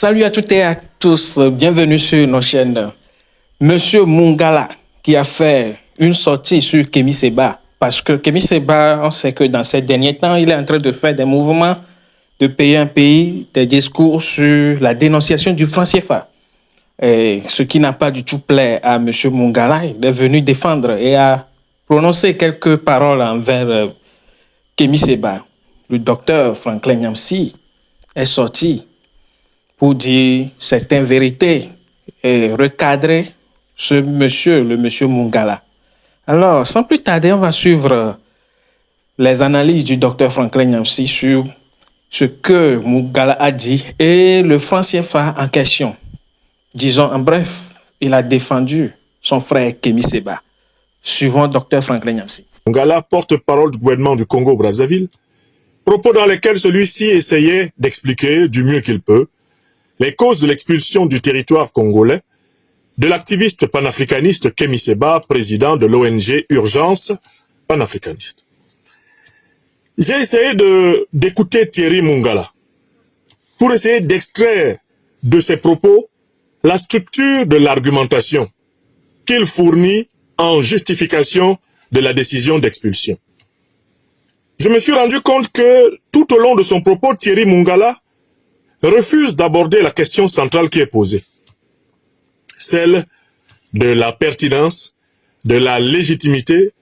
Salut à toutes et à tous, bienvenue sur nos chaînes. Monsieur Mungala qui a fait une sortie sur Kémy Séba, parce que Kémy Séba, on sait que dans ces derniers temps, il est en train de faire des mouvements de payer un pays, des discours sur la dénonciation du franc CFA. Et ce qui n'a pas du tout plu à Monsieur Mungala, il est venu défendre et a prononcé quelques paroles envers Kémy Séba. Le docteur Franklin Nyamsi est sorti pour dire certaines vérités et recadrer ce monsieur, le monsieur Mungala. Alors, sans plus tarder, on va suivre les analyses du docteur Franklin Nyamsi sur ce que Mungala a dit et le franc CFA en question. Disons, en bref, il a défendu son frère Kémy Séba. Suivons docteur Franklin Nyamsi. Mungala, porte-parole du gouvernement du Congo-Brazzaville, propos dans lesquels celui-ci essayait d'expliquer du mieux qu'il peut les causes de l'expulsion du territoire congolais de l'activiste panafricaniste Kémy Séba, président de l'ONG Urgence panafricaniste. J'ai essayé d'écouter Thierry Mungala pour essayer d'extraire de ses propos la structure de l'argumentation qu'il fournit en justification de la décision d'expulsion. Je me suis rendu compte que tout au long de son propos, Thierry Mungala refuse d'aborder la question centrale qui est posée, celle de la pertinence, de la légitimité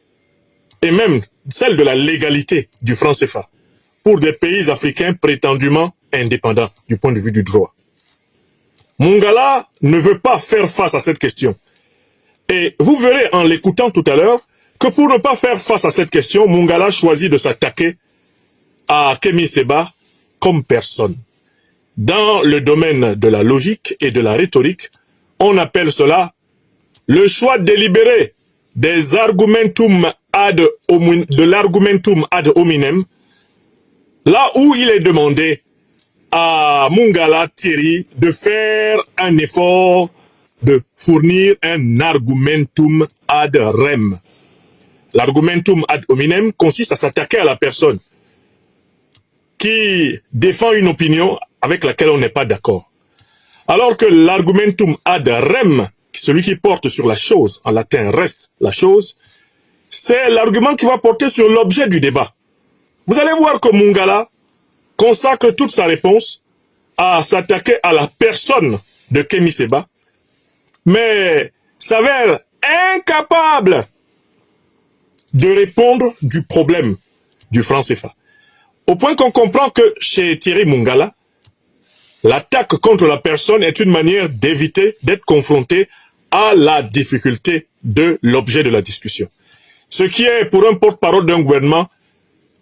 et même celle de la légalité du franc CFA pour des pays africains prétendument indépendants du point de vue du droit. Mungala ne veut pas faire face à cette question. Et vous verrez en l'écoutant tout à l'heure que pour ne pas faire face à cette question, Mungala choisit de s'attaquer à Kémy Séba comme personne. Dans le domaine de la logique et de la rhétorique, on appelle cela le choix délibéré des argumentum de l'argumentum ad hominem, là où il est demandé à Mungala Thierry de faire un effort de fournir un argumentum ad rem. L'argumentum ad hominem consiste à s'attaquer à la personne qui défend une opinion avec laquelle on n'est pas d'accord. Alors que l'argumentum ad rem, celui qui porte sur la chose, en latin res, la chose, c'est l'argument qui va porter sur l'objet du débat. Vous allez voir que Mungala consacre toute sa réponse à s'attaquer à la personne de Kémy Séba, mais s'avère incapable de répondre du problème du franc CFA. Au point qu'on comprend que chez Thierry Mungala, l'attaque contre la personne est une manière d'éviter d'être confronté à la difficulté de l'objet de la discussion. Ce qui est pour un porte-parole d'un gouvernement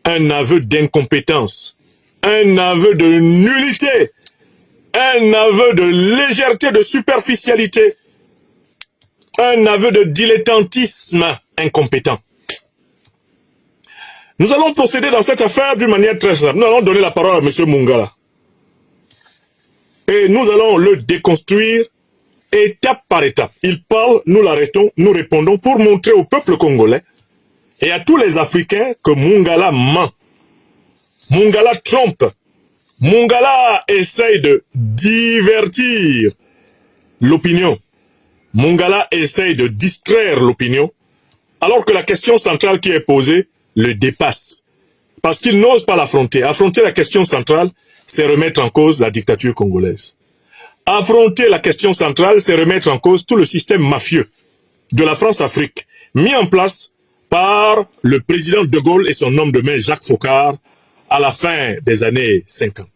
un aveu d'incompétence, un aveu de nullité, un aveu de légèreté, de superficialité, un aveu de dilettantisme incompétent. Nous allons procéder dans cette affaire d'une manière très simple. Nous allons donner la parole à M. Mungala. Et nous allons le déconstruire étape par étape. Il parle, nous l'arrêtons, nous répondons pour montrer au peuple congolais et à tous les Africains que Mungala ment. Mungala trompe. Mungala essaye de divertir l'opinion. Mungala essaye de distraire l'opinion, alors que la question centrale qui est posée le dépasse. Parce qu'il n'ose pas l'affronter. Affronter la question centrale, c'est remettre en cause la dictature congolaise. Affronter la question centrale, c'est remettre en cause tout le système mafieux de la France-Afrique, mis en place par le président de Gaulle et son homme de main Jacques Foccart à la fin des années 50.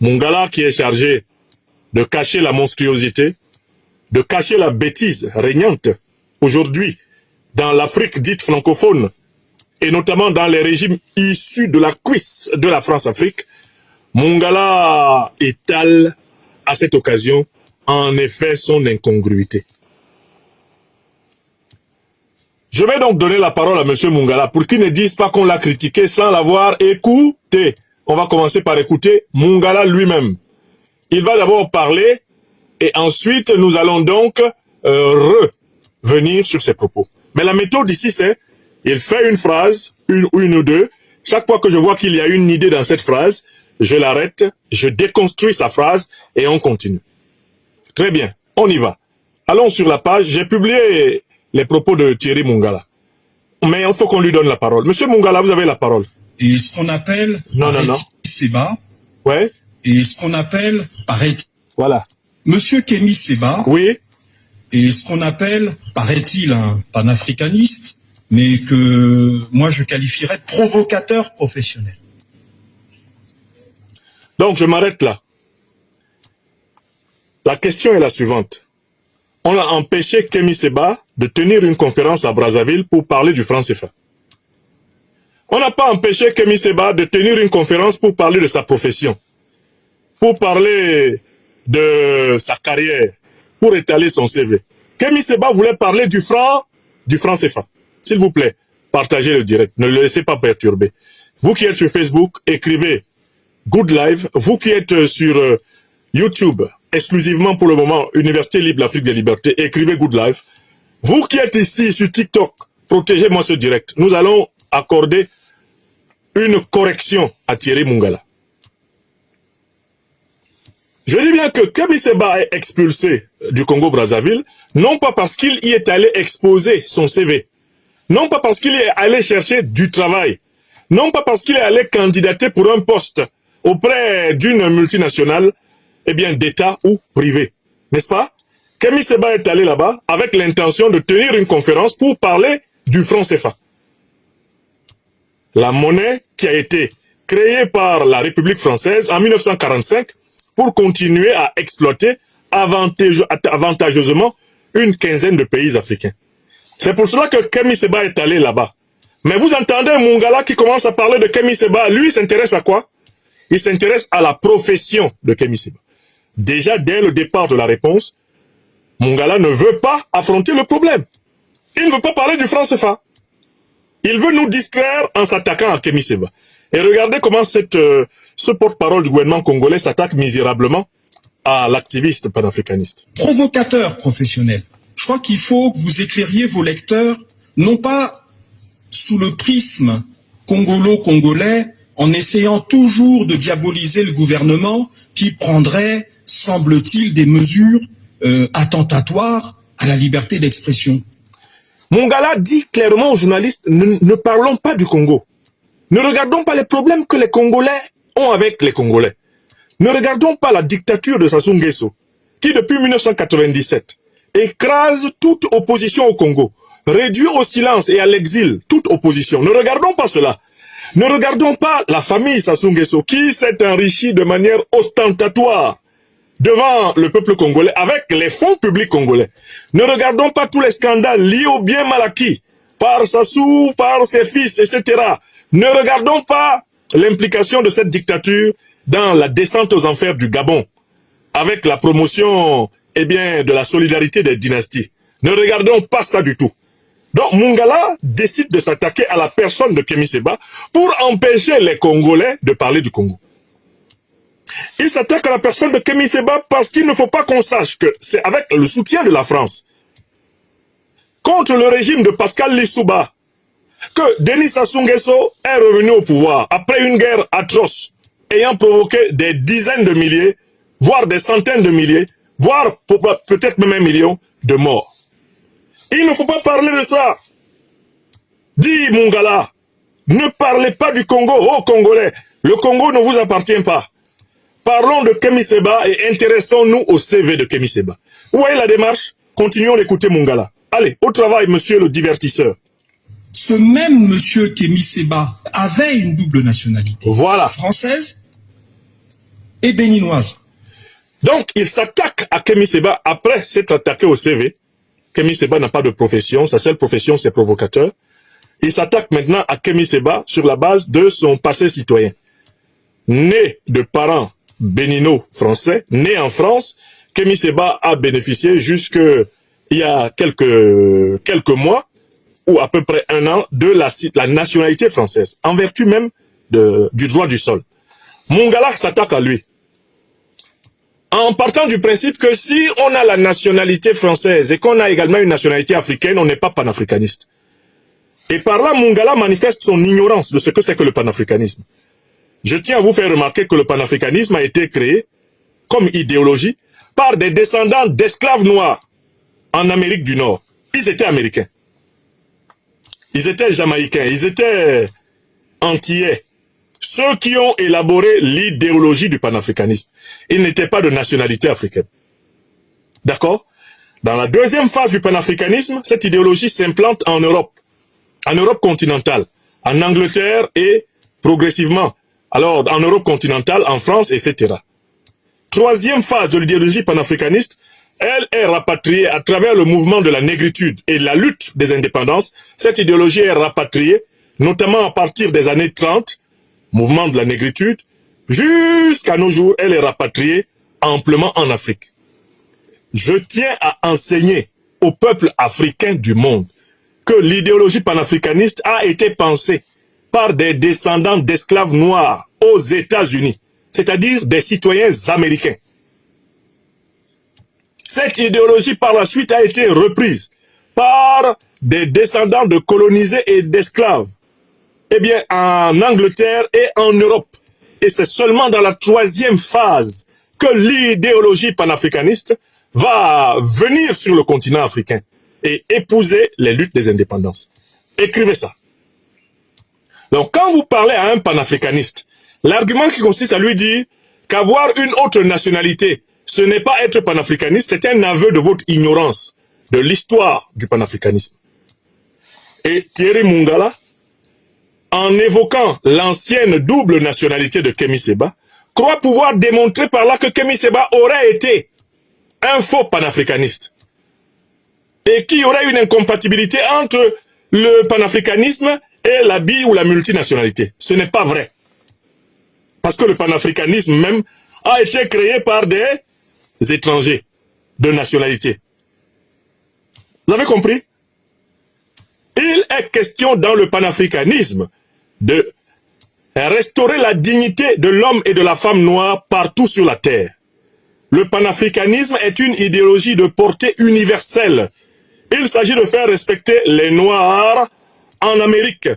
Mungala qui est chargé de cacher la monstruosité, de cacher la bêtise régnante aujourd'hui dans l'Afrique dite francophone, et notamment dans les régimes issus de la cuisse de la France-Afrique, Mungala étale à cette occasion, en effet, son incongruité. Je vais donc donner la parole à M. Mungala pour qu'il ne dise pas qu'on l'a critiqué sans l'avoir écouté. On va commencer par écouter Mungala lui-même. Il va d'abord parler et ensuite nous allons donc revenir sur ses propos. Mais la méthode ici, c'est il fait une phrase, une ou deux. Chaque fois que je vois qu'il y a une idée dans cette phrase, je l'arrête, je déconstruis sa phrase et on continue. Très bien, on y va. Allons sur la page, j'ai publié les propos de Thierry Mungala. Mais il faut qu'on lui donne la parole. Monsieur Mungala, vous avez la parole. Et ce qu'on appelle, non. Seba, ouais. Et ce qu'on appelle, paraît-il, voilà. Monsieur Kémy Seba, oui. Et ce qu'on appelle, paraît-il, un panafricaniste, mais que moi je qualifierais de provocateur professionnel. Donc je m'arrête là. La question est la suivante. On a empêché Kémy Seba de tenir une conférence à Brazzaville pour parler du franc CFA. On n'a pas empêché Kémy Seba de tenir une conférence pour parler de sa profession, pour parler de sa carrière, pour étaler son CV. Kémy Seba voulait parler du franc CFA. S'il vous plaît, partagez le direct, ne le laissez pas perturber. Vous qui êtes sur Facebook, écrivez Good Live. Vous qui êtes sur YouTube, exclusivement pour le moment, Université Libre l'Afrique des Libertés, écrivez Good Live. Vous qui êtes ici sur TikTok, protégez-moi ce direct. Nous allons accorder une correction à Thierry Mungala. Je dis bien que Kémy Seba est expulsé du Congo-Brazzaville, non pas parce qu'il y est allé exposer son CV, non pas parce qu'il est allé chercher du travail, non pas parce qu'il est allé candidater pour un poste auprès d'une multinationale, eh bien d'État ou privé, n'est-ce pas? Kémy Seba est allé là-bas avec l'intention de tenir une conférence pour parler du franc CFA. La monnaie qui a été créée par la République française en 1945 pour continuer à exploiter avantageusement une quinzaine de pays africains. C'est pour cela que Kémy Seba est allé là-bas. Mais vous entendez Mungala qui commence à parler de Kémy Seba, lui il s'intéresse à quoi? Il s'intéresse à la profession de Kémy Seba. Déjà, dès le départ de la réponse, Mungala ne veut pas affronter le problème. Il ne veut pas parler du franc CFA. Il veut nous distraire en s'attaquant à Kémy Seba. Et regardez comment ce porte-parole du gouvernement congolais s'attaque misérablement à l'activiste panafricaniste. Provocateur professionnel. Je crois qu'il faut que vous éclairiez vos lecteurs, non pas sous le prisme congolo-congolais, en essayant toujours de diaboliser le gouvernement qui prendrait, semble-t-il, des mesures attentatoires à la liberté d'expression. Mungala dit clairement aux journalistes, ne parlons pas du Congo. Ne regardons pas les problèmes que les Congolais ont avec les Congolais. Ne regardons pas la dictature de Sassou Nguesso, qui depuis 1997 écrase toute opposition au Congo, réduit au silence et à l'exil toute opposition. Ne regardons pas cela. Ne regardons pas la famille Sassou Nguesso, qui s'est enrichie de manière ostentatoire devant le peuple congolais avec les fonds publics congolais. Ne regardons pas tous les scandales liés au bien mal acquis par Sassou, par ses fils, etc. Ne regardons pas l'implication de cette dictature dans la descente aux enfers du Gabon avec la promotion de la solidarité des dynasties. Ne regardons pas ça du tout. Donc Mungala décide de s'attaquer à la personne de Kémy Seba pour empêcher les Congolais de parler du Congo. Il s'attaque à la personne de Kémy Seba parce qu'il ne faut pas qu'on sache que c'est avec le soutien de la France contre le régime de Pascal Lissouba que Denis Sassou Nguesso est revenu au pouvoir après une guerre atroce ayant provoqué des dizaines de milliers, voire des centaines de milliers, voire peut-être même 1 million de morts. Il ne faut pas parler de ça. Dis Mungala, ne parlez pas du Congo, ô Congolais. Le Congo ne vous appartient pas. Parlons de Kémy Seba et intéressons-nous au CV de Kémy Seba. Où est la démarche? Continuons d'écouter Mungala. Allez, au travail, monsieur le divertisseur. Ce même monsieur Kémy Seba avait une double nationalité. Voilà. Française et béninoise. Donc, il s'attaque à Kémy Seba après s'être attaqué au CV. Kémy Seba n'a pas de profession, sa seule profession c'est provocateur. Il s'attaque maintenant à Kémy Seba sur la base de son passé citoyen. Né de parents bénino-français, né en France, Kémy Seba a bénéficié jusqu'il y a quelques mois, ou à peu près 1 an, de la nationalité française, en vertu même du droit du sol. Mungala s'attaque à lui. En partant du principe que si on a la nationalité française et qu'on a également une nationalité africaine, on n'est pas panafricaniste. Et par là, Mungala manifeste son ignorance de ce que c'est que le panafricanisme. Je tiens à vous faire remarquer que le panafricanisme a été créé comme idéologie par des descendants d'esclaves noirs en Amérique du Nord. Ils étaient américains. Ils étaient jamaïcains. Ils étaient antillais. Ceux qui ont élaboré l'idéologie du panafricanisme. Ils n'étaient pas de nationalité africaine. D'accord? Dans la deuxième phase du panafricanisme, cette idéologie s'implante en Europe continentale, en Angleterre et progressivement, alors en Europe continentale, en France, etc. Troisième phase de l'idéologie panafricaniste, elle est rapatriée à travers le mouvement de la négritude et la lutte des indépendances. Cette idéologie est rapatriée, notamment à partir des années 30, mouvement de la négritude, jusqu'à nos jours, elle est rapatriée amplement en Afrique. Je tiens à enseigner au peuple africain du monde que l'idéologie panafricaniste a été pensée par des descendants d'esclaves noirs aux États-Unis, c'est-à-dire des citoyens américains. Cette idéologie par la suite a été reprise par des descendants de colonisés et d'esclaves, eh bien en Angleterre et en Europe. Et c'est seulement dans la troisième phase que l'idéologie panafricaniste va venir sur le continent africain et épouser les luttes des indépendances. Écrivez ça. Donc quand vous parlez à un panafricaniste, l'argument qui consiste à lui dire qu'avoir une autre nationalité, ce n'est pas être panafricaniste, c'est un aveu de votre ignorance de l'histoire du panafricanisme. Et Thierry Mungala, en évoquant l'ancienne double nationalité de Kémy Séba, croit pouvoir démontrer par là que Kémy Séba aurait été un faux panafricaniste et qu'il y aurait une incompatibilité entre le panafricanisme et la ou la multinationalité. Ce n'est pas vrai. Parce que le panafricanisme même a été créé par des étrangers de nationalité. Vous avez compris? Il est question dans le panafricanisme de restaurer la dignité de l'homme et de la femme noire partout sur la terre. Le panafricanisme est une idéologie de portée universelle. Il s'agit de faire respecter les Noirs en Amérique,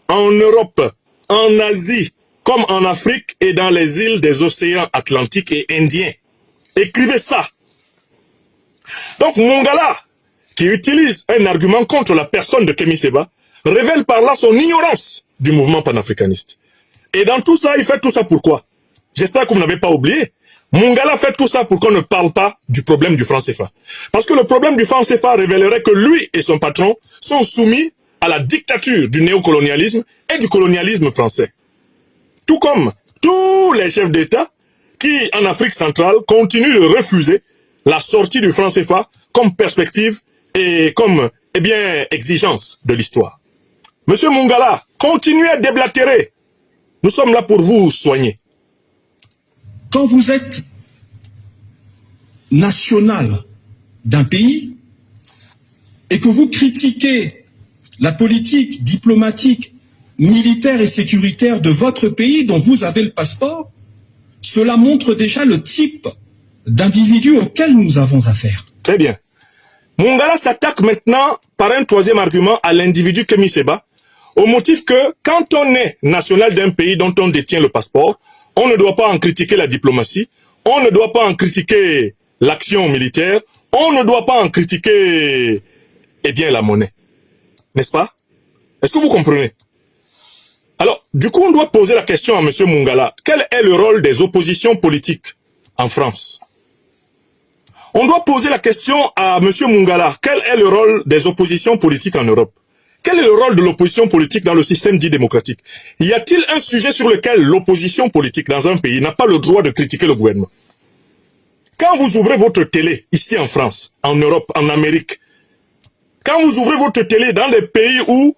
en Europe, en Asie, comme en Afrique et dans les îles des océans Atlantiques et Indiens. Écrivez ça. Donc Mungala, qui utilise un argument contre la personne de Kémy Séba, révèle par là son ignorance du mouvement panafricaniste. Et dans tout ça, il fait tout ça pourquoi? J'espère que vous n'avez pas oublié. Mungala fait tout ça pour qu'on ne parle pas du problème du franc CFA. Parce que le problème du franc CFA révélerait que lui et son patron sont soumis à la dictature du néocolonialisme et du colonialisme français. Tout comme tous les chefs d'État qui, en Afrique centrale, continuent de refuser la sortie du franc CFA comme perspective et comme, eh bien, exigence de l'histoire. Monsieur Mungala, continuez à déblatérer. Nous sommes là pour vous soigner. Quand vous êtes national d'un pays et que vous critiquez la politique diplomatique, militaire et sécuritaire de votre pays dont vous avez le passeport, cela montre déjà le type d'individu auquel nous avons affaire. Très bien. Mungala s'attaque maintenant par un troisième argument à l'individu Kémy Séba, au motif que quand on est national d'un pays dont on détient le passeport, on ne doit pas en critiquer la diplomatie, on ne doit pas en critiquer l'action militaire, on ne doit pas en critiquer, eh bien, la monnaie. N'est-ce pas? Est-ce que vous comprenez? Alors, du coup, on doit poser la question à M. Mungala. Quel est le rôle des oppositions politiques en France? On doit poser la question à M. Mungala. Quel est le rôle des oppositions politiques en Europe? Quel est le rôle de l'opposition politique dans le système dit démocratique? Y a-t-il un sujet sur lequel l'opposition politique dans un pays n'a pas le droit de critiquer le gouvernement? Quand vous ouvrez votre télé, ici en France, en Europe, en Amérique, quand vous ouvrez votre télé dans des pays où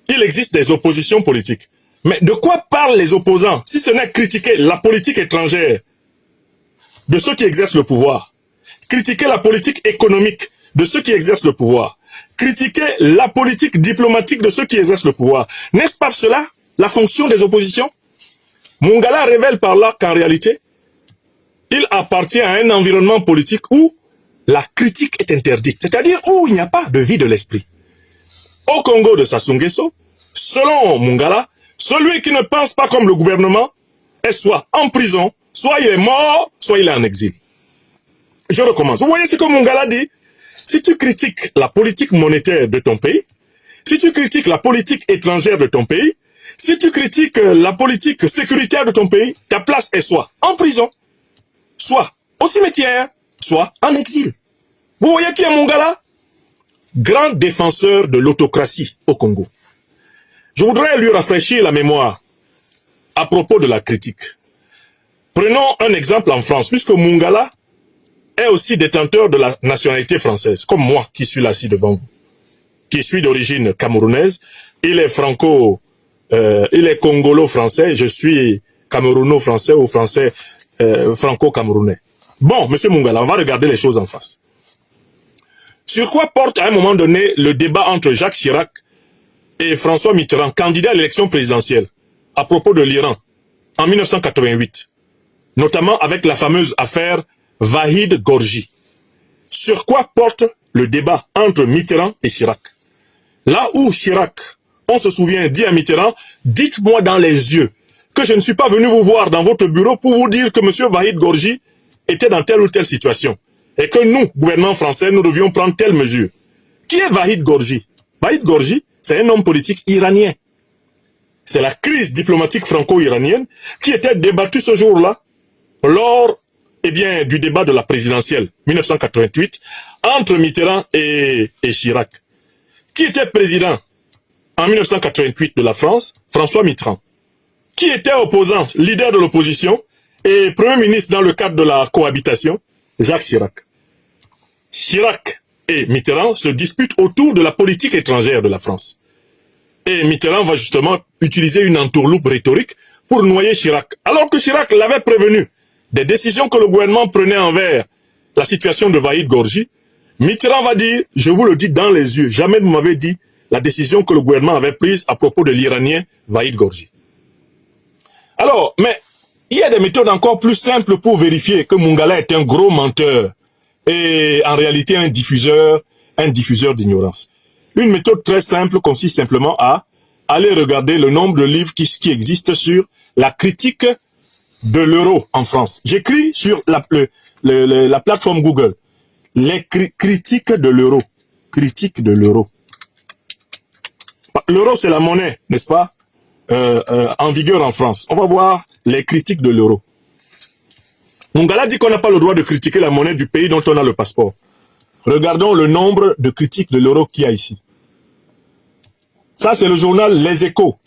il existe des oppositions politiques, mais de quoi parlent les opposants, si ce n'est critiquer la politique étrangère de ceux qui exercent le pouvoir, critiquer la politique économique de ceux qui exercent le pouvoir, critiquer la politique diplomatique de ceux qui exercent le pouvoir. N'est-ce pas cela la fonction des oppositions? Mungala révèle par là qu'en réalité, il appartient à un environnement politique où la critique est interdite, c'est-à-dire où il n'y a pas de vie de l'esprit. Au Congo de Sassou Nguesso, selon Mungala, celui qui ne pense pas comme le gouvernement est soit en prison, soit il est mort, soit il est en exil. Je recommence. Vous voyez ce que Mungala dit? Si tu critiques la politique monétaire de ton pays, si tu critiques la politique étrangère de ton pays, si tu critiques la politique sécuritaire de ton pays, ta place est soit en prison, soit au cimetière, soit en exil. Vous voyez qui est Mungala? Grand défenseur de l'autocratie au Congo. Je voudrais lui rafraîchir la mémoire à propos de la critique. Prenons un exemple en France, puisque Mungala est aussi détenteur de la nationalité française, comme moi qui suis là ci devant vous, qui suis d'origine camerounaise. Il est il est congolo-français, je suis camerouno-français ou français franco-camerounais. Bon, monsieur Mungala, on va regarder les choses en face. Sur quoi porte à un moment donné le débat entre Jacques Chirac et François Mitterrand, candidat à l'élection présidentielle, à propos de l'Iran, en 1988, notamment avec la fameuse affaire Vahid Gorgi. Sur quoi porte le débat entre Mitterrand et Chirac? Là où Chirac, on se souvient, dit à Mitterrand, dites-moi dans les yeux que je ne suis pas venu vous voir dans votre bureau pour vous dire que M. Vahid Gorgi était dans telle ou telle situation et que nous, gouvernement français, nous devions prendre telle mesure. Qui est Vahid Gorgi? Vahid Gorgi, c'est un homme politique iranien. C'est la crise diplomatique franco-iranienne qui était débattue ce jour-là lors du débat de la présidentielle 1988 entre Mitterrand et Chirac. Qui était président en 1988 de la France? François Mitterrand. Qui était opposant, leader de l'opposition et premier ministre dans le cadre de la cohabitation? Jacques Chirac. Chirac et Mitterrand se disputent autour de la politique étrangère de la France. Et Mitterrand va justement utiliser une entourloupe rhétorique pour noyer Chirac. Alors que Chirac l'avait prévenu des décisions que le gouvernement prenait envers la situation de Vahid Gorgi, Mitterrand va dire, je vous le dis dans les yeux, jamais vous m'avez dit la décision que le gouvernement avait prise à propos de l'Iranien Vahid Gorgi. Alors, mais il y a des méthodes encore plus simples pour vérifier que Mungala est un gros menteur et en réalité un diffuseur d'ignorance. Une méthode très simple consiste simplement à aller regarder le nombre de livres qui existent sur la critique de l'euro en France. J'écris sur la plateforme Google les critiques de l'euro. Critique de l'euro. L'euro, c'est la monnaie, n'est-ce pas, en vigueur en France. On va voir les critiques de l'euro. Mungala dit qu'on n'a pas le droit de critiquer la monnaie du pays dont on a le passeport. Regardons le nombre de critiques de l'euro qu'il y a ici. Ça, c'est le journal Les Échos.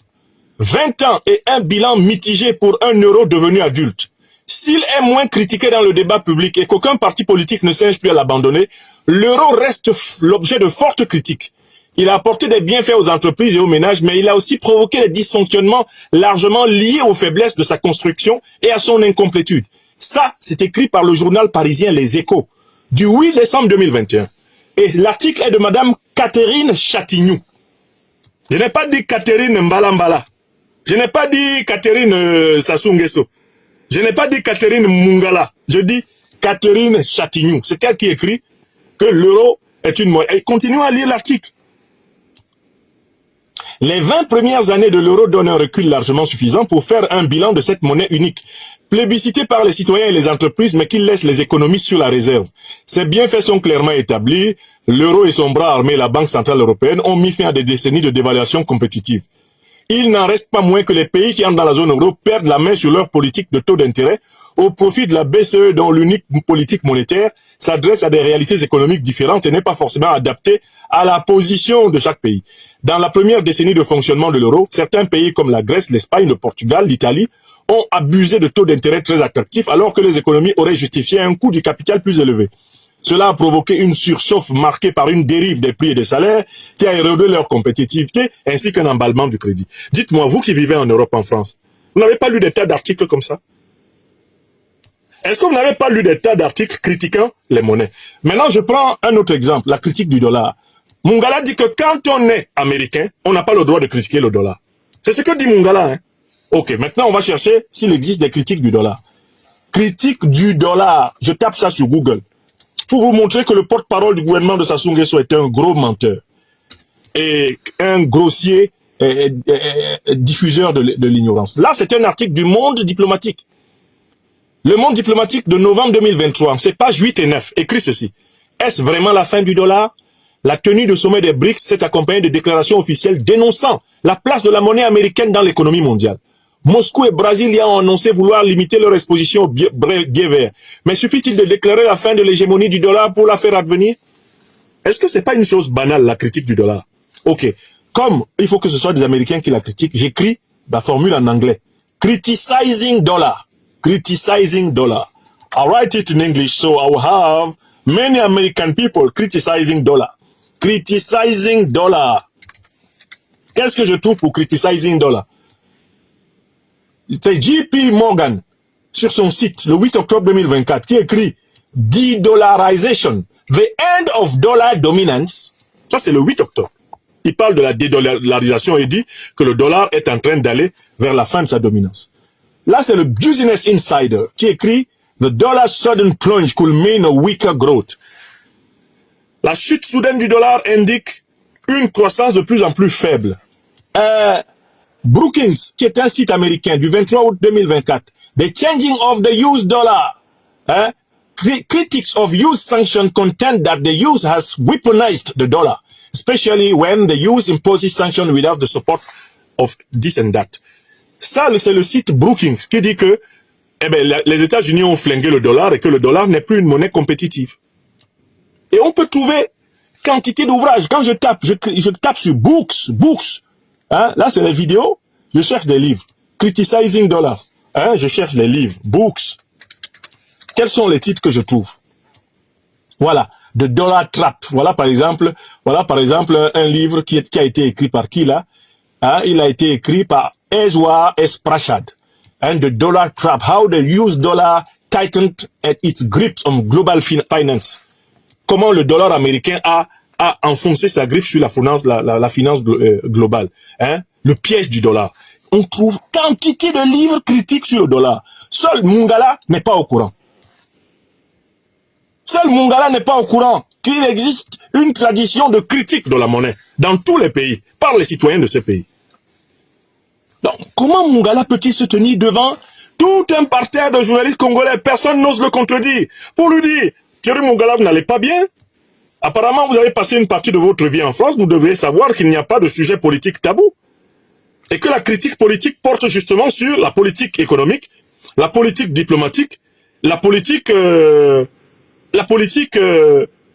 20 ans et un bilan mitigé pour un euro devenu adulte. S'il est moins critiqué dans le débat public et qu'aucun parti politique ne singe plus à l'abandonner, l'euro reste l'objet de fortes critiques. Il a apporté des bienfaits aux entreprises et aux ménages, mais il a aussi provoqué des dysfonctionnements largement liés aux faiblesses de sa construction et à son incomplétude. Ça, c'est écrit par le journal parisien Les Échos, du 8 décembre 2021. Et l'article est de Madame Catherine Chatignou. Je n'ai pas dit Catherine Mbalambala. Je n'ai pas dit Catherine Sassou Nguesso. Je n'ai pas dit Catherine Mungala. Je dis Catherine Chatignou. C'est elle qui écrit que l'euro est une monnaie. Et continuez à lire l'article. Les 20 premières années de l'euro donnent un recul largement suffisant pour faire un bilan de cette monnaie unique, plébiscitée par les citoyens et les entreprises, mais qui laisse les économies sur la réserve. Ces bienfaits sont clairement établis. L'euro et son bras armé, la Banque Centrale Européenne, ont mis fin à des décennies de dévaluation compétitive. Il n'en reste pas moins que les pays qui entrent dans la zone euro perdent la main sur leur politique de taux d'intérêt au profit de la BCE, dont l'unique politique monétaire s'adresse à des réalités économiques différentes et n'est pas forcément adaptée à la position de chaque pays. Dans la première décennie de fonctionnement de l'euro, certains pays comme la Grèce, l'Espagne, le Portugal, l'Italie ont abusé de taux d'intérêt très attractifs alors que les économies auraient justifié un coût du capital plus élevé. Cela a provoqué une surchauffe marquée par une dérive des prix et des salaires qui a érodé leur compétitivité ainsi qu'un emballement du crédit. Dites-moi, vous qui vivez en Europe, en France, vous n'avez pas lu des tas d'articles comme ça? Est-ce que vous n'avez pas lu des tas d'articles critiquant les monnaies? Maintenant, je prends un autre exemple, la critique du dollar. Mungala dit que quand on est américain, on n'a pas le droit de critiquer le dollar. C'est ce que dit Mungala, hein? Ok, maintenant on va chercher s'il existe des critiques du dollar. Critique du dollar. Je tape ça sur Google. Pour vous montrer que le porte-parole du gouvernement de Sassou Nguesso est un gros menteur. Et un grossier diffuseurs de l'ignorance. Là, c'est un article du Monde diplomatique. Le Monde diplomatique de novembre 2023, c'est pages 8 et 9, écrit ceci. Est-ce vraiment la fin du dollar? La tenue de sommet des BRICS s'est accompagnée de déclarations officielles dénonçant la place de la monnaie américaine dans l'économie mondiale. Moscou et Brasilia ont annoncé vouloir limiter leur exposition au biais vert. Mais suffit-il de déclarer la fin de l'hégémonie du dollar pour la faire advenir? Est-ce que c'est pas une chose banale, la critique du dollar? Ok. Comme il faut que ce soit des Américains qui la critiquent, j'écris la formule en anglais. Criticizing dollar. Criticizing dollar. I'll write it in English, so I will have many American people criticizing dollar. Criticizing dollar. Qu'est-ce que je trouve pour criticizing dollar? C'est JP Morgan, sur son site, le 8 octobre 2024, qui écrit « De-dollarization, the end of dollar dominance ». Ça, c'est le 8 octobre. Il parle de la dédollarisation et dit que le dollar est en train d'aller vers la fin de sa dominance. Là, c'est le Business Insider qui écrit « The dollar's sudden plunge could mean a weaker growth ». La chute soudaine du dollar indique une croissance de plus en plus faible. Brookings, qui est un site américain du 23 août 2024, The Changing of the US Dollar. Critics of US sanctions contend that the US has weaponized the dollar, especially when the US imposes sanctions without the support of this and that. Ça, c'est le site Brookings qui dit que les États-Unis ont flingué le dollar et que le dollar n'est plus une monnaie compétitive. Et on peut trouver quantité d'ouvrages. Quand je tape sur books, là c'est les vidéos, je cherche des livres. Criticizing dollars, je cherche les livres, books. Quels sont les titres que je trouve? Voilà, The Dollar Trap. Voilà par exemple un livre qui a été écrit par qui là? Il a été écrit par Ezra S. Prashad. The Dollar Trap, How the US Dollar Tightened its grip on global finance. Comment le dollar américain a enfoncé sa griffe sur la finance globale. Le piège du dollar. On trouve quantité de livres critiques sur le dollar. Seul Mungala n'est pas au courant. Seul Mungala n'est pas au courant qu'il existe une tradition de critique de la monnaie dans tous les pays, par les citoyens de ces pays. Donc, comment Mungala peut-il se tenir devant tout un parterre de journalistes congolais? Personne n'ose le contredire. Pour lui dire, Thierry Mungala, vous n'allez pas bien? Apparemment, vous avez passé une partie de votre vie en France, vous devriez savoir qu'il n'y a pas de sujet politique tabou. Et que la critique politique porte justement sur la politique économique, la politique diplomatique, la politique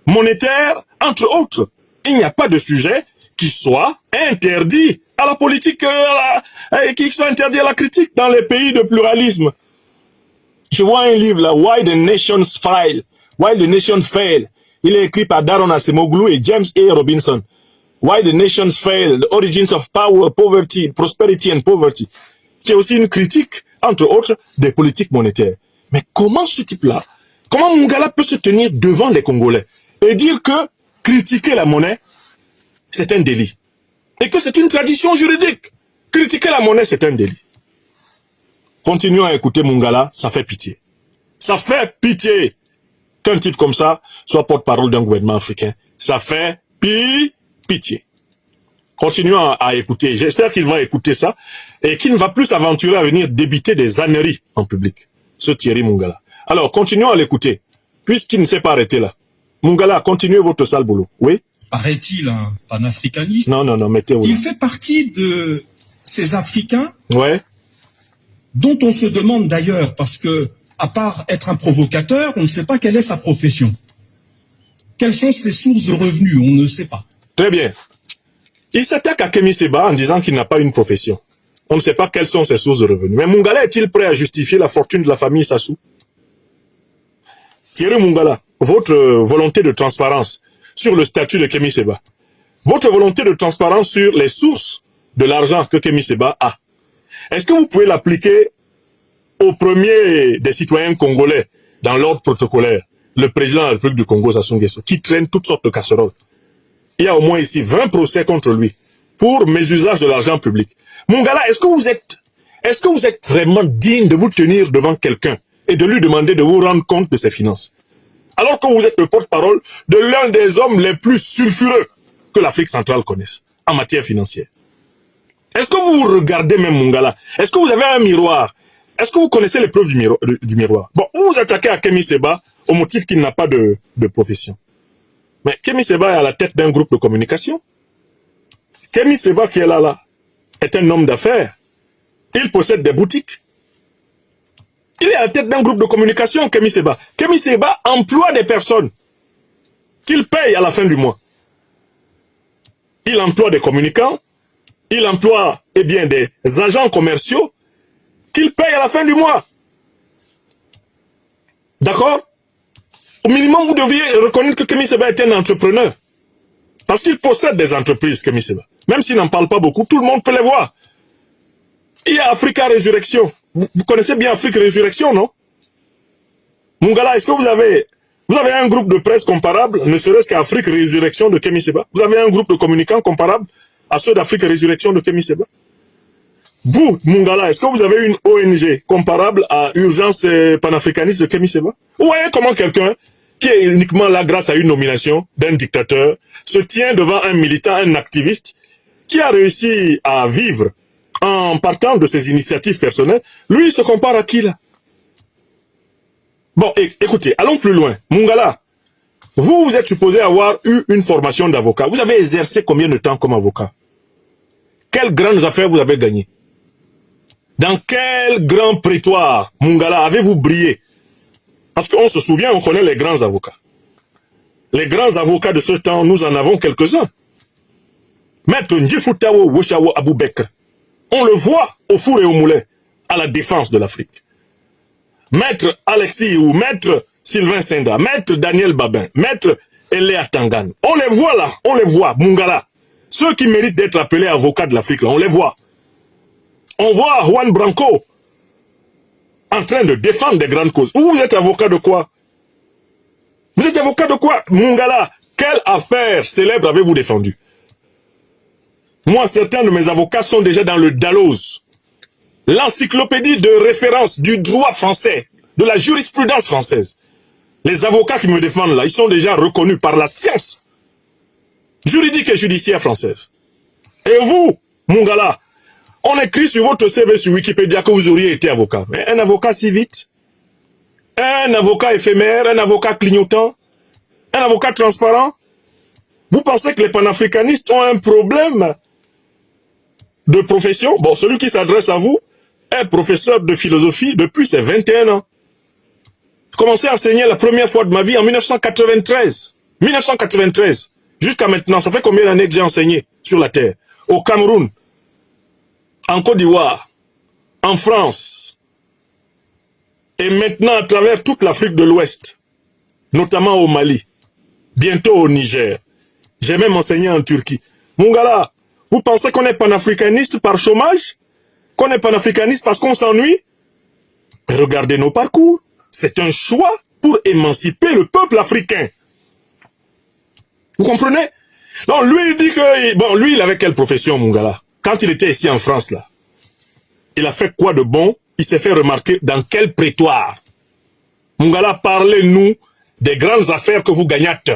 monétaire, entre autres. Il n'y a pas de sujet qui soit interdit à la politique, qui soit interdit à la critique dans les pays de pluralisme. Je vois un livre là, Why the Nation Fail. Il est écrit par Daron Acemoglu et James A. Robinson. Why the Nations Fail, The Origins of Power, Poverty, Prosperity and Poverty. Qui est aussi une critique, entre autres, des politiques monétaires. Mais comment ce type-là, comment Mungala peut se tenir devant les Congolais et dire que critiquer la monnaie, c'est un délit. Et que c'est une tradition juridique. Critiquer la monnaie, c'est un délit. Continuons à écouter Mungala, ça fait pitié. Ça fait pitié qu'un type comme ça soit porte-parole d'un gouvernement africain. Ça fait pitié. Continuons à écouter. J'espère qu'il va écouter ça et qu'il ne va plus s'aventurer à venir débiter des âneries en public. Ce Thierry Mungala. Alors, continuons à l'écouter, puisqu'il ne s'est pas arrêté là. Mungala, continuez votre sale boulot. Oui? Paraît-il un panafricaniste. Non, mettez-vous. Il fait partie de ces Africains ouais. dont on se demande d'ailleurs, parce que, à part être un provocateur, on ne sait pas quelle est sa profession. Quelles sont ses sources de revenus? On ne sait pas. Très bien. Il s'attaque à Kémy Séba en disant qu'il n'a pas une profession. On ne sait pas quelles sont ses sources de revenus. Mais Mungala est-il prêt à justifier la fortune de la famille Sassou? Thierry Mungala, votre volonté de transparence sur le statut de Kémy Séba, votre volonté de transparence sur les sources de l'argent que Kémy Séba a, est-ce que vous pouvez l'appliquer au premier des citoyens congolais dans l'ordre protocolaire, le président de la République du Congo, Sassou Nguesso, qui traîne toutes sortes de casseroles? Il y a au moins ici 20 procès contre lui pour mésusage de l'argent public. Mungala, est-ce que vous êtes vraiment digne de vous tenir devant quelqu'un et de lui demander de vous rendre compte de ses finances? Alors que vous êtes le porte-parole de l'un des hommes les plus sulfureux que l'Afrique centrale connaisse en matière financière. Est-ce que vous regardez même Mungala? Est-ce que vous avez un miroir? Est-ce que vous connaissez les preuves du miroir? Bon, vous vous attaquez à Kémi Séba au motif qu'il n'a pas de profession. Mais Kémi Séba est à la tête d'un groupe de communication. Kémi Séba qui est là, est un homme d'affaires. Il possède des boutiques. Il est à la tête d'un groupe de communication, Kémi Séba. Kémi Séba emploie des personnes qu'il paye à la fin du mois. Il emploie des communicants, il emploie des agents commerciaux qu'il paye à la fin du mois. D'accord? Au minimum, vous devriez reconnaître que Kémi Séba est un entrepreneur. Parce qu'il possède des entreprises, Kémi Séba. Même s'il n'en parle pas beaucoup, tout le monde peut les voir. Il y a Africa Résurrection. Vous connaissez bien Afrique Résurrection, non? Mungala, est-ce que vous avez un groupe de presse comparable, ne serait-ce qu'Afrique Résurrection de Kémi Séba? Vous avez un groupe de communicants comparable à ceux d'Afrique Résurrection de Kémi Séba? Vous, Mungala, est-ce que vous avez une ONG comparable à Urgence panafricaniste de Kémi Séba? Vous voyez comment quelqu'un qui est uniquement là grâce à une nomination d'un dictateur se tient devant un militant, un activiste qui a réussi à vivre en partant de ses initiatives personnelles? Lui, il se compare à qui là? Bon, écoutez, allons plus loin. Mungala, vous êtes supposé avoir eu une formation d'avocat. Vous avez exercé combien de temps comme avocat? Quelles grandes affaires vous avez gagnées? Dans quel grand prétoire, Mungala, avez-vous brillé? Parce qu'on se souvient, on connaît les grands avocats. Les grands avocats de ce temps, nous en avons quelques-uns. Maître Ndjifutawo Woshawo Aboubekr, on le voit au four et au moulin, à la défense de l'Afrique. Maître Alexis ou Maître Sylvain Senda, Maître Daniel Babin, Maître Eléa Tangan, on les voit là, on les voit, Mungala. Ceux qui méritent d'être appelés avocats de l'Afrique, là, on les voit. On voit Juan Branco en train de défendre des grandes causes. Vous êtes avocat de quoi? Vous êtes avocat de quoi? Mungala, quelle affaire célèbre avez-vous défendu? Moi, certains de mes avocats sont déjà dans le Dalloz, l'encyclopédie de référence du droit français, de la jurisprudence française. Les avocats qui me défendent là, ils sont déjà reconnus par la science juridique et judiciaire française. Et vous, Mungala, on écrit sur votre CV sur Wikipédia que vous auriez été avocat. Mais un avocat si vite? Un avocat éphémère, un avocat clignotant, un avocat transparent? Vous pensez que les panafricanistes ont un problème de profession? Bon, celui qui s'adresse à vous est professeur de philosophie depuis ses 21 ans. J'ai commencé à enseigner la première fois de ma vie en 1993. 1993. Jusqu'à maintenant, ça fait combien d'années que j'ai enseigné sur la terre? Au Cameroun, en Côte d'Ivoire, en France, et maintenant à travers toute l'Afrique de l'Ouest, notamment au Mali, bientôt au Niger. J'ai même enseigné en Turquie. Mungala, vous pensez qu'on est panafricaniste par chômage? Qu'on est panafricaniste parce qu'on s'ennuie? Regardez nos parcours. C'est un choix pour émanciper le peuple africain. Vous comprenez? Donc lui, il dit que... Bon, lui, il avait quelle profession, Mungala? Quand il était ici en France, là, il a fait quoi de bon? Il s'est fait remarquer dans quel prétoire? Mungala, parlez-nous des grandes affaires que vous gagnâtes.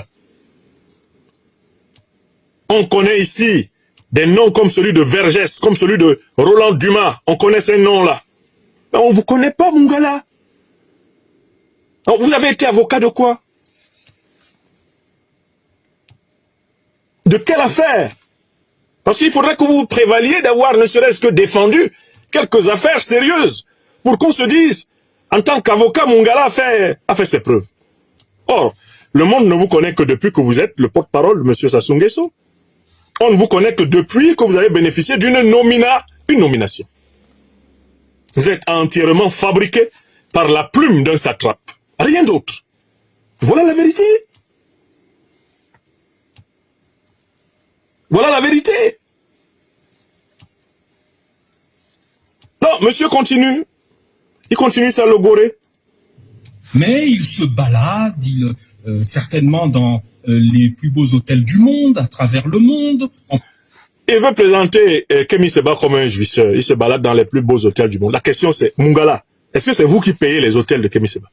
On connaît ici des noms comme celui de Vergès, comme celui de Roland Dumas. On connaît ces noms-là. Mais on ne vous connaît pas, Mungala. Donc, vous avez été avocat de quoi? De quelle affaire? Parce qu'il faudrait que vous prévaliez d'avoir ne serait-ce que défendu quelques affaires sérieuses pour qu'on se dise, en tant qu'avocat, Mungala a fait ses preuves. Or, le monde ne vous connaît que depuis que vous êtes le porte-parole de M. Sassou Nguesso. On ne vous connaît que depuis que vous avez bénéficié d'une nomination. Vous êtes entièrement fabriqué par la plume d'un satrape. Rien d'autre. Voilà la vérité. Voilà la vérité. Non, monsieur continue. Il continue sa logorée. Mais il se balade, certainement dans les plus beaux hôtels du monde, à travers le monde. Il veut présenter Kémi Séba comme un jouisseur. Il se balade dans les plus beaux hôtels du monde. La question c'est, Mungala, est-ce que c'est vous qui payez les hôtels de Kémi Séba?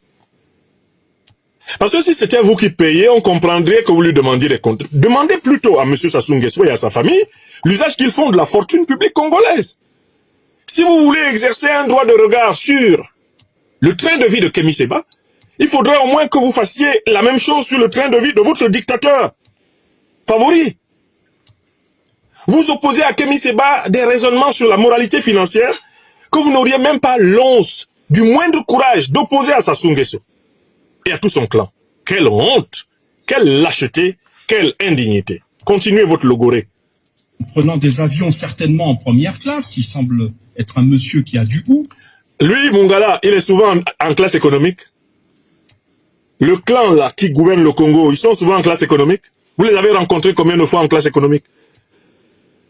Parce que si c'était vous qui payez, on comprendrait que vous lui demandiez des comptes. Demandez plutôt à M. Sassou Nguesso et à sa famille l'usage qu'ils font de la fortune publique congolaise. Si vous voulez exercer un droit de regard sur le train de vie de Kémy Séba, il faudrait au moins que vous fassiez la même chose sur le train de vie de votre dictateur favori. Vous opposez à Kémy Séba des raisonnements sur la moralité financière que vous n'auriez même pas l'once du moindre courage d'opposer à Sassou Nguesso et à tout son clan. Quelle honte, quelle lâcheté, quelle indignité. Continuez votre logorée. Prenant des avions certainement en première classe, il semble être un monsieur qui a du goût. Lui, Mungala, il est souvent en classe économique. Le clan là qui gouverne le Congo, ils sont souvent en classe économique. Vous les avez rencontrés combien de fois en classe économique?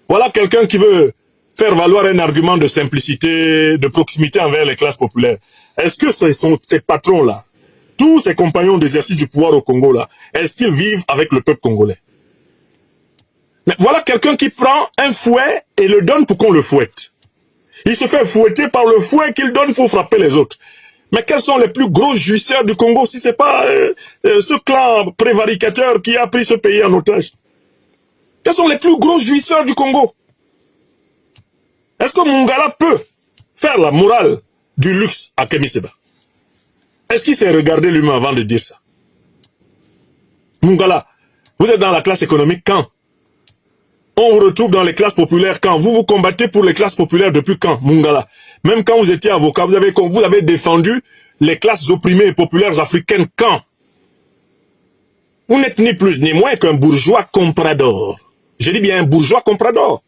Voilà quelqu'un qui veut faire valoir un argument de simplicité, de proximité envers les classes populaires. Est-ce que ces patrons-là, tous ces compagnons d'exercice du pouvoir au Congo là, est-ce qu'ils vivent avec le peuple congolais? Mais voilà quelqu'un qui prend un fouet et le donne pour qu'on le fouette. Il se fait fouetter par le fouet qu'il donne pour frapper les autres. Mais quels sont les plus gros jouisseurs du Congo si c'est pas ce clan prévaricateur qui a pris ce pays en otage? Quels sont les plus gros jouisseurs du Congo? Est-ce que Mungala peut faire la morale du luxe à Kémy Séba? Est-ce qu'il s'est regardé lui-même avant de dire ça? Mungala, vous êtes dans la classe économique quand? On vous retrouve dans les classes populaires quand? Vous vous combattez pour les classes populaires depuis quand, Mungala? Même quand vous étiez avocat, vous avez défendu les classes opprimées et populaires africaines quand? Vous n'êtes ni plus ni moins qu'un bourgeois comprador. Je dis bien un bourgeois comprador.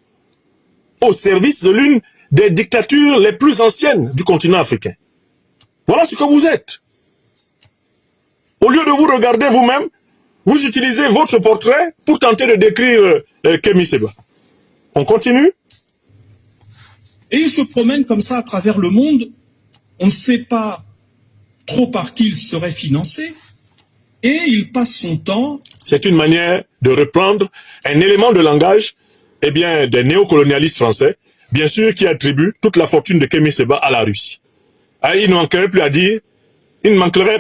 Au service de l'une des dictatures les plus anciennes du continent africain. Voilà ce que vous êtes. Au lieu de vous regarder vous-même, vous utilisez votre portrait pour tenter de décrire Kémy Séba. On continue? Et il se promène comme ça à travers le monde. On ne sait pas trop par qui il serait financé. Et il passe son temps... C'est une manière de reprendre un élément de langage des néocolonialistes français, bien sûr, qui attribuent toute la fortune de Kémy Séba à la Russie. Il ne manquerait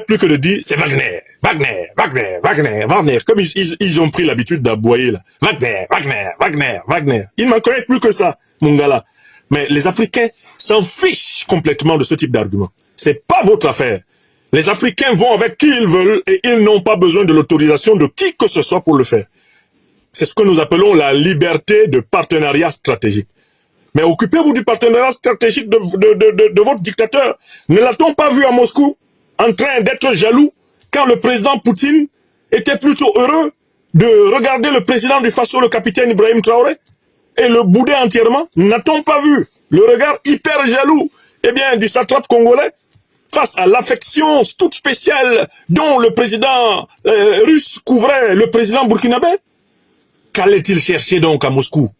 plus que de dire c'est Wagner, Wagner, Wagner, Wagner, Wagner. Comme ils ont pris l'habitude d'aboyer là. Wagner, Wagner, Wagner, Wagner. Il ne manquerait plus que ça, mon gars là. Mais les Africains s'en fichent complètement de ce type d'argument. C'est pas votre affaire. Les Africains vont avec qui ils veulent et ils n'ont pas besoin de l'autorisation de qui que ce soit pour le faire. C'est ce que nous appelons la liberté de partenariat stratégique. Mais occupez-vous du partenariat stratégique de votre dictateur. Ne l'a-t-on pas vu à Moscou en train d'être jaloux quand le président Poutine était plutôt heureux de regarder le président du Faso, le capitaine Ibrahim Traoré, et le bouder entièrement? N'a-t-on pas vu le regard hyper jaloux du satrape congolais face à l'affection toute spéciale dont le président russe couvrait le président burkinabé? Qu'allait-il chercher donc à Moscou?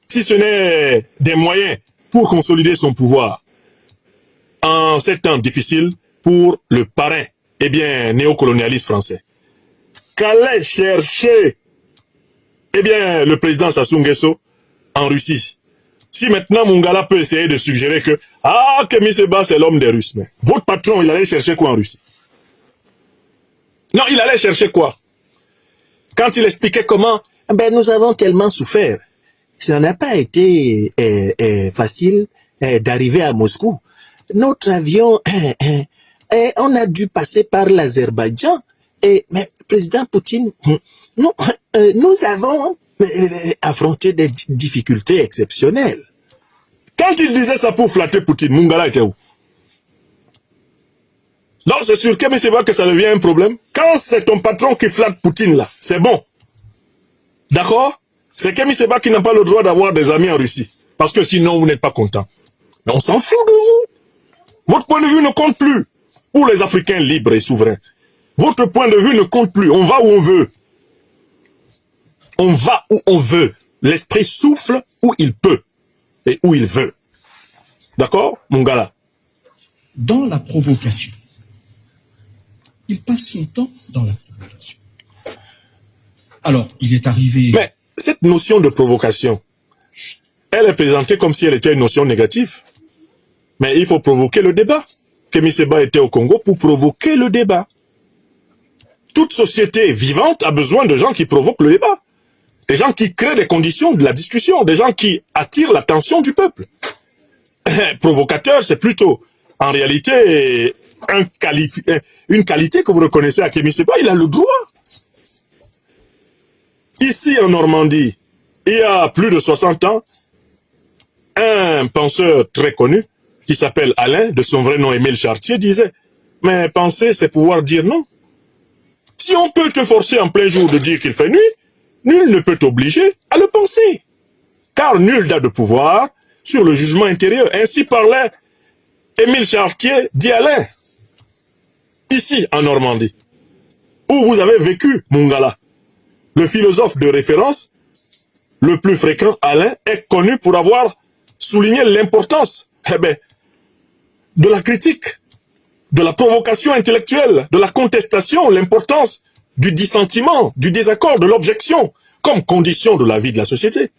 Si ce n'est des moyens pour consolider son pouvoir en ces temps difficiles pour le parrain, néocolonialiste français. Qu'allait chercher, le président Sassou Nguesso en Russie? Si maintenant Mungala peut essayer de suggérer que Kémy Séba c'est l'homme des Russes, mais votre patron, il allait chercher quoi en Russie? Non, il allait chercher quoi? Quand il expliquait comment, nous avons tellement souffert. Ça n'a pas été facile d'arriver à Moscou. Notre avion, on a dû passer par l'Azerbaïdjan. Mais président Poutine, nous avons affronté des difficultés exceptionnelles. Quand il disait ça pour flatter Poutine, Mungala était où? Non, c'est sur Kémy Séba que ça devient un problème. Quand c'est ton patron qui flatte Poutine là, c'est bon. D'accord? C'est Kémy Séba qui n'a pas le droit d'avoir des amis en Russie. Parce que sinon, vous n'êtes pas content. Mais on s'en fout de vous. Votre point de vue ne compte plus. Pour les Africains libres et souverains. Votre point de vue ne compte plus. On va où on veut. On va où on veut. L'esprit souffle où il peut. Et où il veut. D'accord, mon gars là? Dans la provocation. Il passe son temps dans la provocation. Alors, il est arrivé... Mais cette notion de provocation, elle est présentée comme si elle était une notion négative. Mais il faut provoquer le débat. Kémy Séba était au Congo pour provoquer le débat. toute société vivante a besoin de gens qui provoquent le débat. Des gens qui créent des conditions de la discussion, des gens qui attirent l'attention du peuple. Provocateur, c'est plutôt, en réalité, une qualité que vous reconnaissez à Kémy Séba. Il a le droit. Ici, en Normandie, il y a plus de 60 ans, un penseur très connu, qui s'appelle Alain, de son vrai nom Émile Chartier, disait « Mais penser, c'est pouvoir dire non. Si on peut te forcer en plein jour de dire qu'il fait nuit, nul ne peut t'obliger à le penser. Car nul n'a de pouvoir sur le jugement intérieur. » Ainsi parlait Émile Chartier, dit Alain. Ici, en Normandie, où vous avez vécu, Mungala, le philosophe de référence, le plus fréquent, Alain, est connu pour avoir souligné l'importance de la critique, de la provocation intellectuelle, de la contestation, l'importance du dissentiment, du désaccord, de l'objection, comme condition de la vie de la société.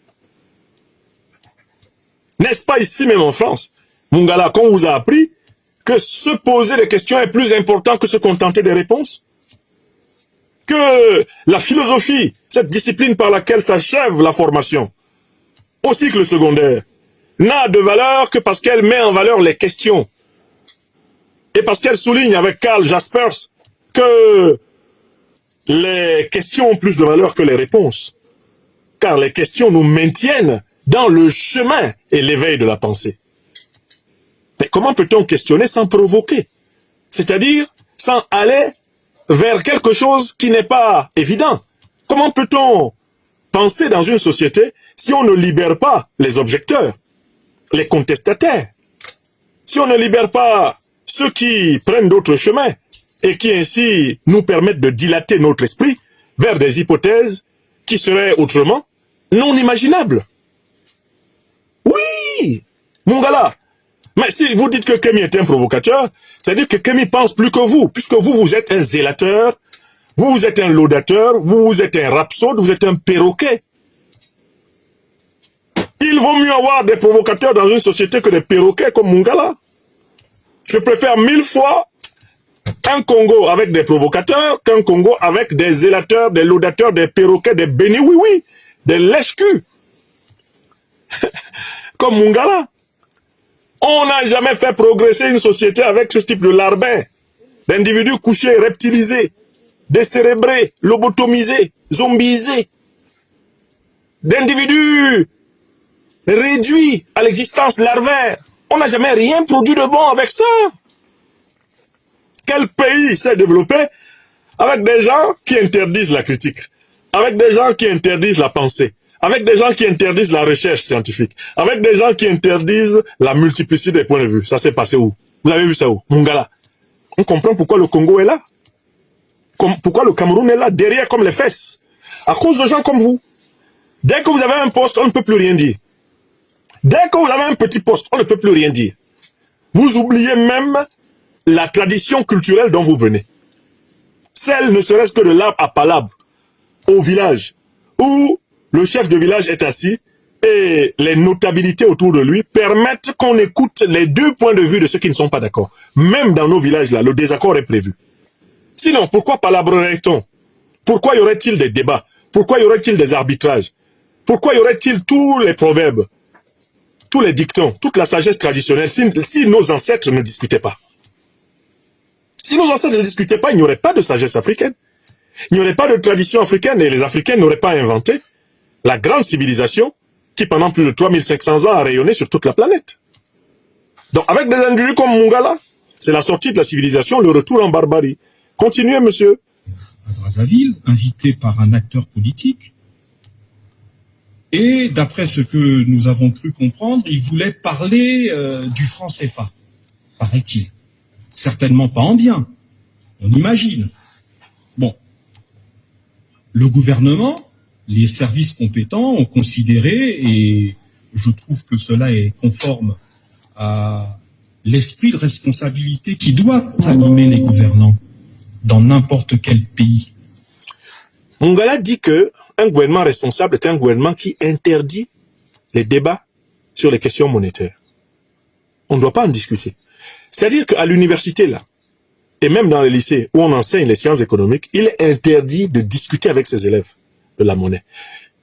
N'est-ce pas ici même en France, Mungala, qu'on vous a appris que se poser des questions est plus important que se contenter des réponses? Que la philosophie, cette discipline par laquelle s'achève la formation, au cycle secondaire, n'a de valeur que parce qu'elle met en valeur les questions. Et parce qu'elle souligne avec Karl Jaspers que les questions ont plus de valeur que les réponses. Car les questions nous maintiennent dans le chemin et l'éveil de la pensée. Mais comment peut-on questionner sans provoquer? C'est-à-dire sans aller vers quelque chose qui n'est pas évident. Comment peut-on penser dans une société si on ne libère pas les objecteurs, les contestataires, si on ne libère pas ceux qui prennent d'autres chemins et qui ainsi nous permettent de dilater notre esprit vers des hypothèses qui seraient autrement non imaginables? Oui, Mungala. Mais si vous dites que Kémy est un provocateur, c'est-à-dire que Kémy pense plus que vous, puisque vous, vous êtes un zélateur, vous êtes un laudateur, vous êtes un rhapsode, vous êtes un perroquet. Il vaut mieux avoir des provocateurs dans une société que des perroquets comme Mungala. Je préfère 1000 fois un Congo avec des provocateurs qu'un Congo avec des zélateurs, des laudateurs, des perroquets, des béni-oui-oui, des lèche-culs. Comme Mungala. On n'a jamais fait progresser une société avec ce type de larbin, d'individus couchés, reptilisés, décérébrés, lobotomisés, zombisés, d'individus réduits à l'existence larvaire. On n'a jamais rien produit de bon avec ça. Quel pays s'est développé avec des gens qui interdisent la critique, avec des gens qui interdisent la pensée, avec des gens qui interdisent la recherche scientifique, avec des gens qui interdisent la multiplicité des points de vue? Ça s'est passé où? Vous avez vu ça où? Mungala. On comprend pourquoi le Congo est là. Pourquoi le Cameroun est là, derrière comme les fesses. À cause de gens comme vous. Dès que vous avez un poste, on ne peut plus rien dire. Dès que vous avez un petit poste, on ne peut plus rien dire. Vous oubliez même la tradition culturelle dont vous venez. Celle ne serait-ce que de l'arbre à palabre au village, où le chef de village est assis et les notabilités autour de lui permettent qu'on écoute les deux points de vue de ceux qui ne sont pas d'accord. Même dans nos villages là, le désaccord est prévu. Sinon, pourquoi palabrerait-on? Pourquoi y aurait-il des débats? Pourquoi y aurait-il des arbitrages? Pourquoi y aurait-il tous les proverbes, tous les dictons, toute la sagesse traditionnelle si nos ancêtres ne discutaient pas? Si nos ancêtres ne discutaient pas, il n'y aurait pas de sagesse africaine. Il n'y aurait pas de tradition africaine et les Africains n'auraient pas inventé la grande civilisation qui, pendant plus de 3500 ans, a rayonné sur toute la planète. Donc, avec des individus comme Mungala, c'est la sortie de la civilisation, le retour en barbarie. Continuez, monsieur. À Brazzaville, invité par un acteur politique. Et d'après ce que nous avons cru comprendre, il voulait parler du franc CFA, paraît-il. Certainement pas en bien, on imagine. Bon, le gouvernement, les services compétents ont considéré, et je trouve que cela est conforme à l'esprit de responsabilité qui doit animer les gouvernants dans n'importe quel pays. Mungala dit que un gouvernement responsable est un gouvernement qui interdit les débats sur les questions monétaires. On ne doit pas en discuter. C'est-à-dire qu'à l'université, là, et même dans les lycées où on enseigne les sciences économiques, il est interdit de discuter avec ses élèves de la monnaie.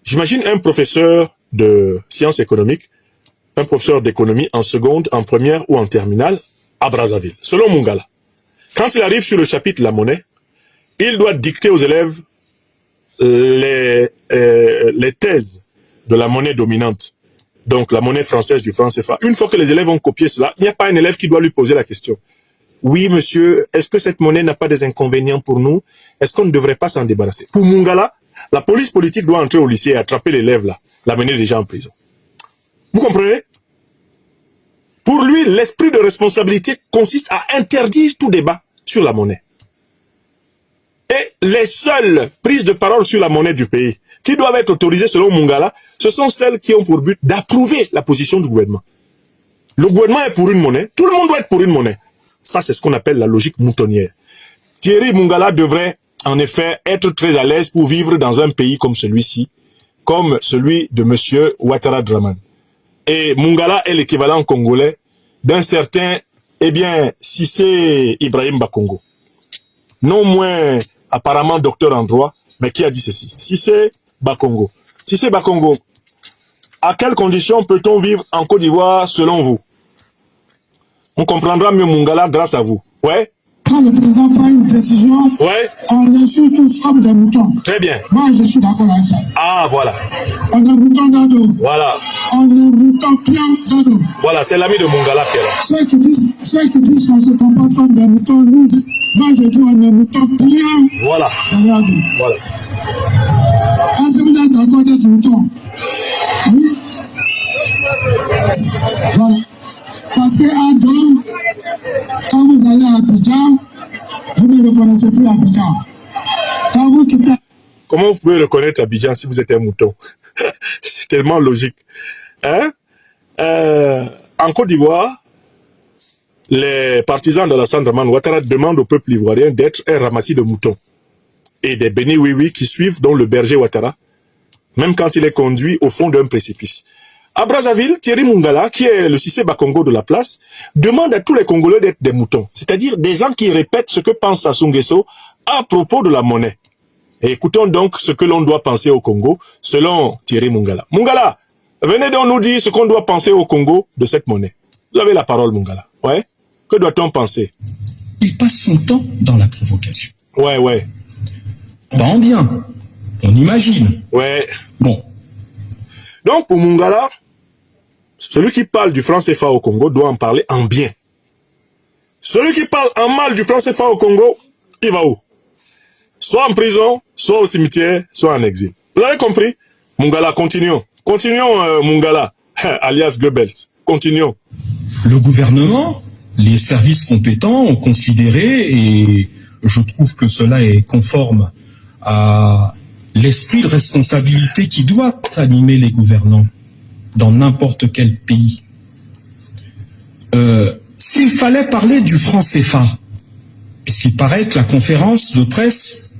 J'imagine un professeur de sciences économiques, un professeur d'économie en seconde, en première ou en terminale à Brazzaville. Selon Mungala, quand il arrive sur le chapitre de la monnaie, il doit dicter aux élèves les thèses de la monnaie dominante, donc la monnaie française du franc CFA. Une fois que les élèves ont copié cela, il n'y a pas un élève qui doit lui poser la question. Oui, monsieur, est-ce que cette monnaie n'a pas des inconvénients pour nous? Est-ce qu'on ne devrait pas s'en débarrasser? Pour Mungala, la police politique doit entrer au lycée et attraper l'élève là, l'amener déjà en prison. Vous comprenez? Pour lui, l'esprit de responsabilité consiste à interdire tout débat sur la monnaie. Et les seules prises de parole sur la monnaie du pays qui doivent être autorisées selon Mungala, ce sont celles qui ont pour but d'approuver la position du gouvernement. Le gouvernement est pour une monnaie, tout le monde doit être pour une monnaie. Ça, c'est ce qu'on appelle la logique moutonnière. Thierry Mungala devrait en effet être très à l'aise pour vivre dans un pays comme celui-ci, comme celui de monsieur Ouattara Draman. Et Mungala est l'équivalent congolais d'un certain, eh bien, Cissé Ibrahim Bakongo. Non moins apparemment docteur en droit, mais qui a dit ceci. Cissé Bakongo. Cissé Bakongo, à quelles conditions peut-on vivre en Côte d'Ivoire selon vous? On comprendra mieux Mungala grâce à vous. Ouais? Quand le président prend une décision, ouais, on les suit tous comme des moutons. Très bien. Moi, je suis d'accord avec ça. Ah, voilà. On est mouton dans l'eau. Voilà. On est mouton plein dans l'eau. Voilà, c'est l'ami de Mungala qui est là. Ceux qui disent qu'on se comporte comme des moutons, nous, moi, je dis on est mouton plein. Voilà. Voilà. Est-ce que vous êtes d'accord d'être mouton? Oui. Voilà. Parce que à Douane, quand vous allez à Abidjan, vous ne reconnaissez plus Abidjan. Quand vous quittez... Comment vous pouvez reconnaître Abidjan si vous êtes un mouton? C'est tellement logique. Hein? En Côte d'Ivoire, les partisans de la Draman Ouattara demandent au peuple ivoirien d'être un ramassis de moutons et des bénis oui-oui qui suivent donc le berger Ouattara, même quand il est conduit au fond d'un précipice. À Brazzaville, Thierry Mungala, qui est le Cissé Bakongo de la place, demande à tous les Congolais d'être des moutons, c'est-à-dire des gens qui répètent ce que pense Sassou Nguesso à propos de la monnaie. Et écoutons donc ce que l'on doit penser au Congo, selon Thierry Mungala. Mungala, venez donc nous dire ce qu'on doit penser au Congo de cette monnaie. Vous avez la parole, Mungala. Ouais? Que doit-on penser? Il passe son temps dans la provocation. Ouais. Pas en bien. On imagine. Ouais. Bon. Donc, pour Mungala, celui qui parle du franc CFA au Congo doit en parler en bien. Celui qui parle en mal du franc CFA au Congo, il va où? Soit en prison, soit au cimetière, soit en exil. Vous avez compris? Mungala, continuons. Continuons, Mungala, alias Goebbels. Continuons. Le gouvernement, les services compétents ont considéré, et je trouve que cela est conforme à l'esprit de responsabilité qui doit animer les gouvernants dans n'importe quel pays. S'il fallait parler du franc CFA, puisqu'il paraît que la conférence de presse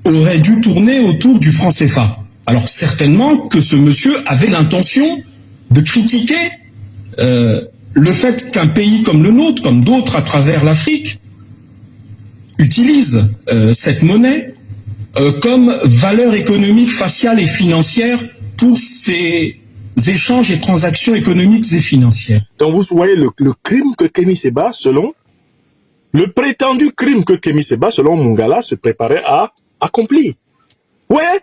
aurait dû tourner autour du franc CFA. Alors certainement que ce monsieur avait l'intention de critiquer le fait qu'un pays comme le nôtre, comme d'autres à travers l'Afrique, utilise cette monnaie comme valeur économique faciale et financière pour ses échanges et transactions économiques et financières. Donc vous voyez le crime que Kémy Séba, selon, le prétendu crime que Kémy Séba, selon Mungala, se préparait à accomplir. Ouais,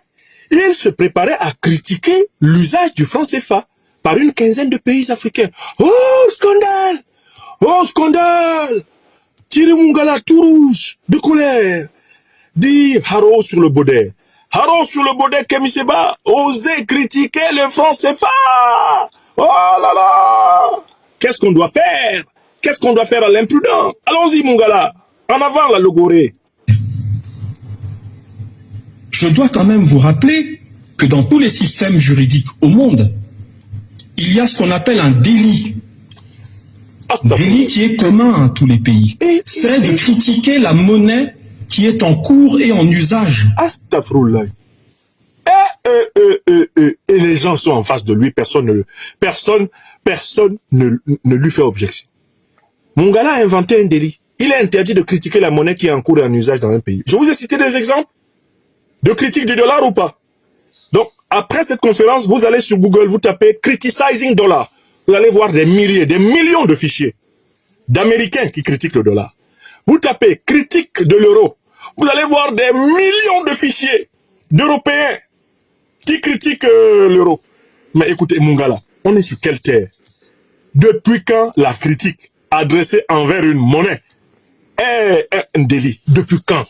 il se préparait à critiquer l'usage du franc CFA par une quinzaine de pays africains. Oh, scandale! Oh, scandale! Thierry Mungala tout rouge, de colère, dit haro sur le baudet. Haro sur le baudet, Kémy Séba, osez critiquer le franc CFA! Oh là là! Qu'est-ce qu'on doit faire? Qu'est-ce qu'on doit faire à l'imprudent? Allons-y, Mungala. En avant, la logorée. Je dois quand même vous rappeler que dans tous les systèmes juridiques au monde, il y a ce qu'on appelle un délit. Délit qui est commun à tous les pays. C'est de critiquer la monnaie qui est en cours et en usage. Astaghfirullah. Et les gens sont en face de lui, personne ne lui fait objection. Mungala a inventé un délit. il est interdit de critiquer la monnaie qui est en cours et en usage dans un pays. Je vous ai cité des exemples de critique du dollar ou pas. Donc, après cette conférence, vous allez sur Google, vous tapez « Criticizing Dollar ». Vous allez voir des milliers, des millions de fichiers d'Américains qui critiquent le dollar. Vous tapez « Critique de l'euro ». Vous allez voir des millions de fichiers d'Européens qui critiquent l'euro. Mais écoutez, Mungala, on est sur quelle terre? Depuis quand la critique adressée envers une monnaie est un délit? Depuis quand?